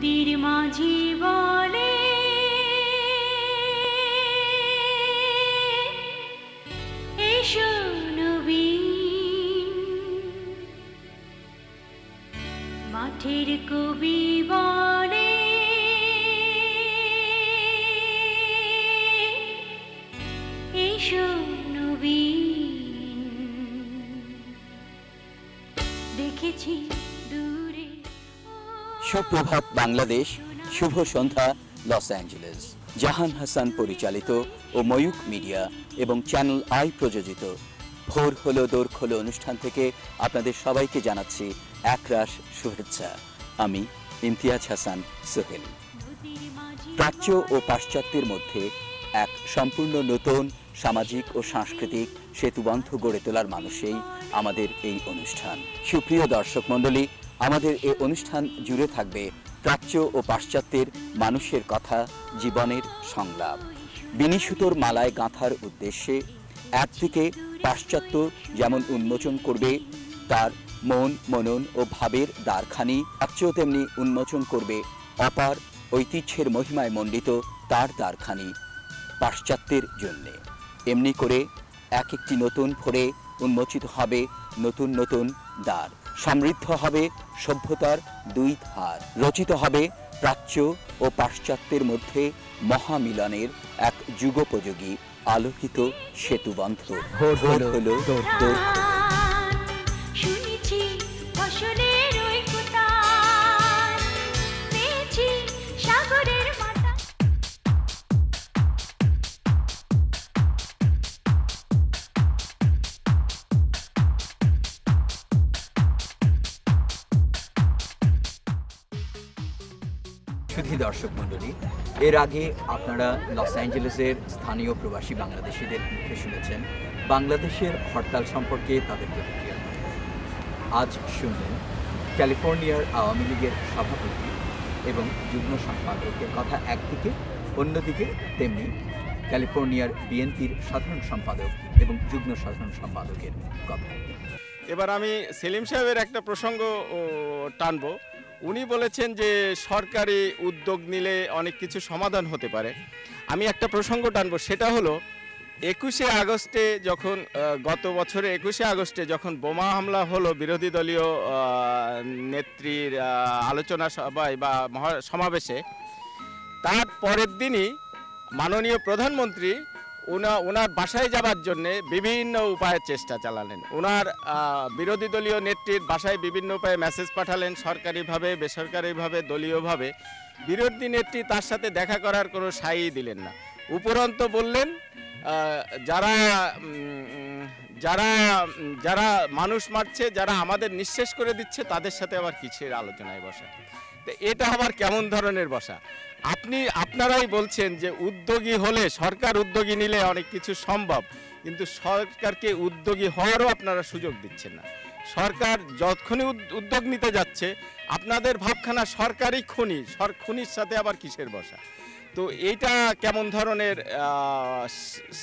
নদীর মাঝি বলে এসো নবীন, মাঠের কবি বলে এসো নবীন। দেখেছি দূরে। সুপ্রভাত বাংলাদেশ, শুভ সন্ধ্যা লস অ্যাঞ্জেলেস। জাহান হাসান পরিচালিত ও ময়ূক মিডিয়া এবং চ্যানেল আই প্রযোজিত ভোর হলো দোর খোলো অনুষ্ঠান থেকে আপনাদের সবাইকে জানাচ্ছি একরাশ শুভেচ্ছা। আমি ইমতিয়াজ হাসান সোহেল। প্রাচ্য ও পাশ্চাত্যের মধ্যে এক সম্পূর্ণ নতুন সামাজিক ও সাংস্কৃতিক সেতুবন্ধ গড়ে তোলার মানুষেই আমাদের এই অনুষ্ঠান। সুপ্রিয় দর্শক মণ্ডলী, আমাদের এই অনুষ্ঠান জুড়ে থাকবে প্রাচ্য ও পাশ্চাত্যের মানুষের কথা, জীবনের সংলাপ। বিনিসুতোর মালায় গাঁথার উদ্দেশ্যে একদিকে পাশ্চাত্য যেমন উন্মোচন করবে তার মন, মনন ও ভাবের দ্বারখানি, প্রাচ্য তেমনি উন্মোচন করবে অপার ঐতিহ্যের মহিমায় মণ্ডিত তার দ্বারখানি পাশ্চাত্যের জন্যে। এমনি করে এক একটি নতুন ভোরে উন্মোচিত হবে নতুন নতুন দ্বার, সমৃদ্ধ হবে সভ্যতার দুই ধার, রচিত হবে প্রাচ্য ও পাশ্চাত্যের মধ্যে মহামিলনের এক যুগোপযোগী আলোকিত সেতুবন্ধ। ভোর হলো দোর খোলো। শুনেছি ফসলের ওই কোটার, পেয়েছি সাগরের মাথা। সুধী দর্শক মণ্ডলী, এর আগে আপনারা লস অ্যাঞ্জেলেসের স্থানীয় প্রবাসী বাংলাদেশিদের মুখে শুনেছেন বাংলাদেশের হরতাল সম্পর্কে তাদের প্রতিক্রিয়া। আজ শুনলেন ক্যালিফোর্নিয়ার আওয়ামী লীগের সভাপতি এবং যুগ্ম সম্পাদকের কথা একদিকে, অন্যদিকে তেমনি ক্যালিফোর্নিয়ার বিএনপির সাধারণ সম্পাদক এবং যুগ্ম সাধারণ সম্পাদকের কথা। এবার আমি সেলিম সাহেবের একটা প্রসঙ্গ টানবো। উনি বলেছেন যে সরকারি উদ্যোগ নিলে অনেক কিছু সমাধান হতে পারে। আমি একটা প্রসঙ্গ টানবো, সেটা হলো 21শে আগস্টে যখন গত বছরে 21শে আগস্টে যখন বোমা হামলা হলো বিরোধী দলীয় নেত্রীর আলোচনা সভায় বা সমাবেশে, তার পরের দিনই মাননীয় প্রধানমন্ত্রী ওনার বাসায় যাবার জন্যে বিভিন্ন উপায়ে চেষ্টা চালালেন। ওনার বিরোধী দলীয় নেত্রীর বাসায় বিভিন্ন উপায়ে মেসেজ পাঠালেন, সরকারিভাবে, বেসরকারিভাবে, দলীয়ভাবে। বিরোধী নেত্রী তার সাথে দেখা করার কোনো সায়ই দিলেন না। উপরন্ত বললেন যারা যারা যারা মানুষ মারছে, যারা আমাদের নিঃশেষ করে দিচ্ছে, তাদের সাথে আবার কিসের আলোচনায় বসা? তো এটা আবার কেমন ধরনের বসা? আপনারাই বলছেন যে উদ্যোগী হলে, সরকার উদ্যোগী নিলে অনেক কিছু সম্ভব, কিন্তু সরকারকে উদ্যোগী হওয়ারও আপনারা সুযোগ দিচ্ছেন না। সরকার যতক্ষণই উদ্যোগ নিতে যাচ্ছে, আপনাদের ভাবখানা সরকারি খুনির সাথে আবার কিসের বসা? তো এইটা কেমন ধরনের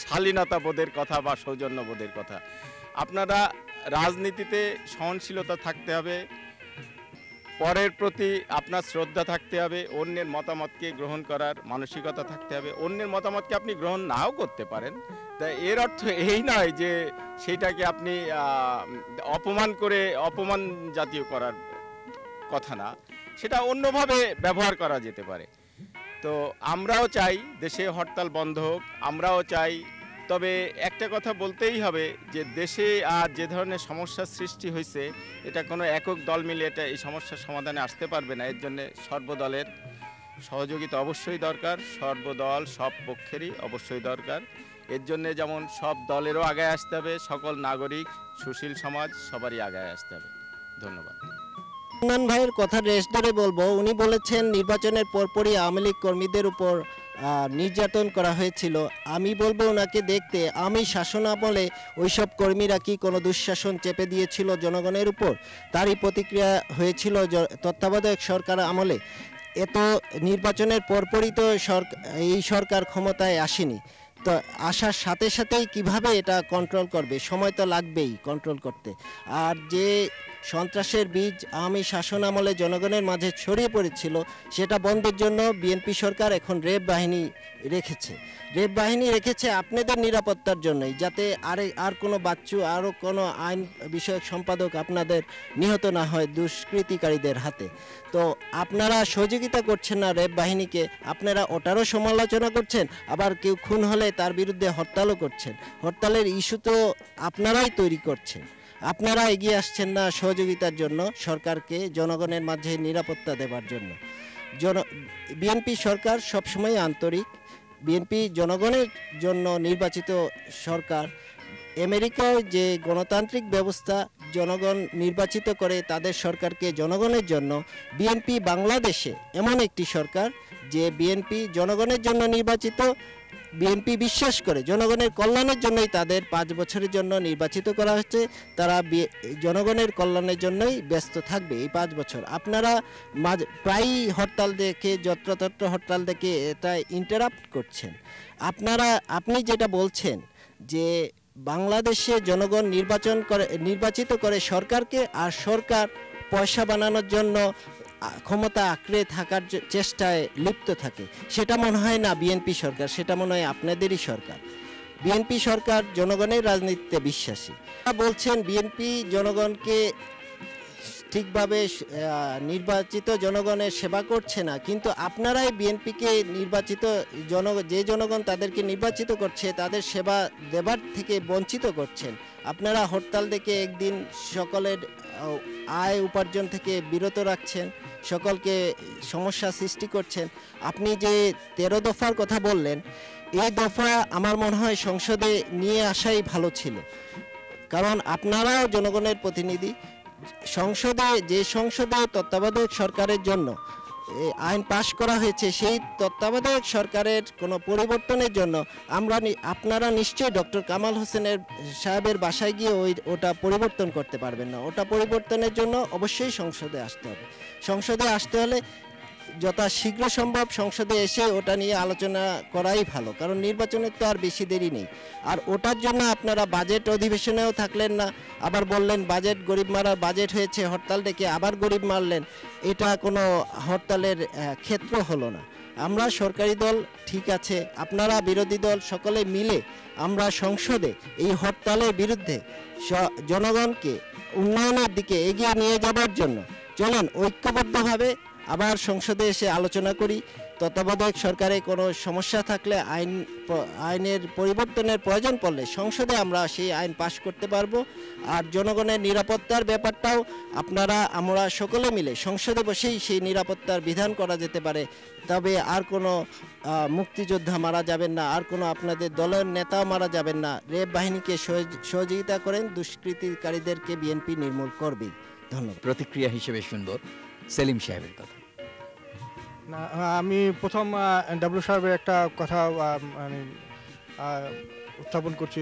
শালীনতা বোধের কথা বা সৌজন্যবোধের কথা? আপনারা রাজনীতিতে সহনশীলতা থাকতে হবে, পরের প্রতি আপনার শ্রদ্ধা থাকতে হবে, অন্যের মতামতকে গ্রহণ করার মানসিকতা থাকতে হবে। অন্যের মতামতকে আপনি গ্রহণ নাও করতে পারেন, তাই এর অর্থ এই নয় যে সেইটাকে আপনি অপমান জাতীয় করার কথা না, সেটা অন্যভাবে ব্যবহার করা যেতে পারে। তো আমরাও চাই দেশে হরতাল বন্ধ হোক, আমরাও চাই। তবে একটা কথা বলতেই হবে যে দেশে আর যে ধরনের সমস্যার সৃষ্টি হয়েছে, এটা কোনো একক দল মিলে এটা এই সমস্যার সমাধানে আসতে পারবে না। এর জন্য সর্বদলের সহযোগিতা অবশ্যই দরকার, সর্বদল সব পক্ষেরই অবশ্যই দরকার। এর জন্য যেমন সব দলেরও আগায় আসতে হবে, সকল নাগরিক, সুশীল সমাজ সবারই আগায় আসতে হবে। ধন্যবাদ। ইমরান ভাইয়ের কথা রেশ ধরে বলবো, উনি বলেছেন নির্বাচনের পরপরই আওয়ামী লীগ কর্মীদের উপর নির্যাতন করা হয়েছিল। আমি বলবো ওনাকে দেখতে, আমি শাসনামলে ওইসব কর্মীরা কি কোনো দুঃশাসন চেপে দিয়েছিল জনগণের উপর? তারই প্রতিক্রিয়া হয়েছিল তত্ত্বাবধায়ক সরকার আমলে। এত নির্বাচনের পরপরই তো এই সরকার ক্ষমতায় আসেনি, তো আসার সাথে সাথেই কিভাবে এটা কন্ট্রোল করবে? সময় তো লাগবেই কন্ট্রোল করতে। আর যে সন্ত্রাসের বীজ আওয়ামী শাসন আমলে জনগণের মাঝে ছড়িয়ে পড়েছিল, সেটা বন্ধের জন্য বিএনপি সরকার এখন র্যাব বাহিনী রেখেছে। র্যাব বাহিনী রেখেছে আপনাদের নিরাপত্তার জন্যই, যাতে আর কোনো বাচ্চু, আরও কোনো আইন বিষয়ক সম্পাদক আপনাদের নিহত না হয় দুষ্কৃতিকারীদের হাতে। তো আপনারা সহযোগিতা করছেন না র্যাব বাহিনীকে, আপনারা ওটারও সমালোচনা করছেন, আবার কেউ খুন হলে তার বিরুদ্ধে হরতালও করছেন। হরতালের ইস্যু তো আপনারাই তৈরি করছেন, আপনারা এগিয়ে আসছেন না সহযোগিতার জন্য সরকারকে জনগণের মাঝে নিরাপত্তা দেওয়ার জন্য। বিএনপি সরকার সবসময় আন্তরিক, বিএনপি জনগণের জন্য নির্বাচিত সরকার। আমেরিকায় যে গণতান্ত্রিক ব্যবস্থা, জনগণ নির্বাচিত করে তাদের সরকারকে জনগণের জন্য, বিএনপি বাংলাদেশে এমন একটি সরকার যে বিএনপি জনগণের জন্য নির্বাচিত। বিএনপি বিশ্বাস করে জনগণের কল্যাণের জন্যই তাদের 5 বছরের জন্য নির্বাচিত করা হচ্ছে। তারা জনগণের কল্যাণের জন্যই ব্যস্ত থাকবে এই 5 বছর। আপনারা প্রায়ই হরতাল দেখে, যত্রতত্র হরতাল দেখে এটা ইন্টারাপ্ট করছেন। আপনি যেটা বলছেন যে বাংলাদেশে জনগণ নির্বাচিত করে সরকারকে, আর সরকার পয়সা বানানোর জন্য ক্ষমতা আঁকড়ে থাকার চেষ্টায় লিপ্ত থাকে, সেটা মনে হয় না বিএনপি সরকার, সেটা মনে হয় আপনাদেরই সরকার। বিএনপি সরকার জনগণের রাজনীতিতে বিশ্বাসী। বলছেন বিএনপি জনগণকে ঠিকভাবে নির্বাচিত জনগণের সেবা করছে না, কিন্তু আপনারাই বিএনপিকে নির্বাচিত যে জনগণ তাদেরকে নির্বাচিত করছে তাদের সেবা দেবার থেকে বঞ্চিত করছেন। আপনারা হরতাল দেখে একদিন সকলের আয় উপার্জন থেকে বিরত রাখছেন, সকলকে সমস্যা সৃষ্টি করছেন। আপনি যে 13 দফার কথা বললেন, এই দফা আমার মনে হয় সংসদে নিয়ে আসাই ভালো ছিল, কারণ আপনারাও জনগণের প্রতিনিধি। সংসদে তত্ত্বাবধায়ক সরকারের জন্য আইন পাশ করা হয়েছে, সেই তত্ত্বাবধায়ক সরকারের কোনো পরিবর্তনের জন্য আপনারা নিশ্চয়ই ডক্টর কামাল হোসেনের সাহেবের বাসায় গিয়ে ওটা পরিবর্তন করতে পারবেন না। ওটা পরিবর্তনের জন্য অবশ্যই সংসদে আসতে হবে। সংসদে আসতে হলে যত শীঘ্র সম্ভব সংসদে এসে ওটা নিয়ে আলোচনা করাই ভালো, কারণ নির্বাচনের তো আর বেশি দেরি নেই। আর ওটার জন্য আপনারা বাজেট অধিবেশনেও থাকলেন না, আবার বললেন বাজেট গরিব মারার বাজেট হয়েছে, হরতাল ডেকে আবার গরিব মারলেন। এটা কোনো হরতালের ক্ষেত্র হলো না। আমরা সরকারি দল ঠিক আছে, আপনারা বিরোধী দল, সকলে মিলে আমরা সংসদে এই হরতালের বিরুদ্ধে জনগণকে উন্নয়নের দিকে এগিয়ে নিয়ে যাবার জন্য চলুন ঐক্যবদ্ধভাবে আবার সংসদে এসে আলোচনা করি। তত্ত্বাবধায়ক সরকারে কোনো সমস্যা থাকলে আইনের পরিবর্তনের প্রয়োজন পড়লে সংসদে আমরা সেই আইন পাশ করতে পারবো। আর জনগণের নিরাপত্তার ব্যাপারটাও আমরা সকলে মিলে সংসদে বসেই সেই নিরাপত্তার বিধান করা যেতে পারে। তবে আর কোনো মুক্তিযোদ্ধা মারা যাবেন না, আর কোনো আপনাদের দলের নেতাও মারা যাবেন না। র্যাব বাহিনীকে সহযোগিতা করেন, দুষ্কৃতিকারীদেরকে বিএনপি নির্মূল করবেই। ধন্যবাদ। প্রতিক্রিয়া হিসেবে শুনবো সেলিম সাহেবের কথা। না, আমি প্রথম ডাব্লিউ সাহেবের একটা কথা উত্থাপন করছি।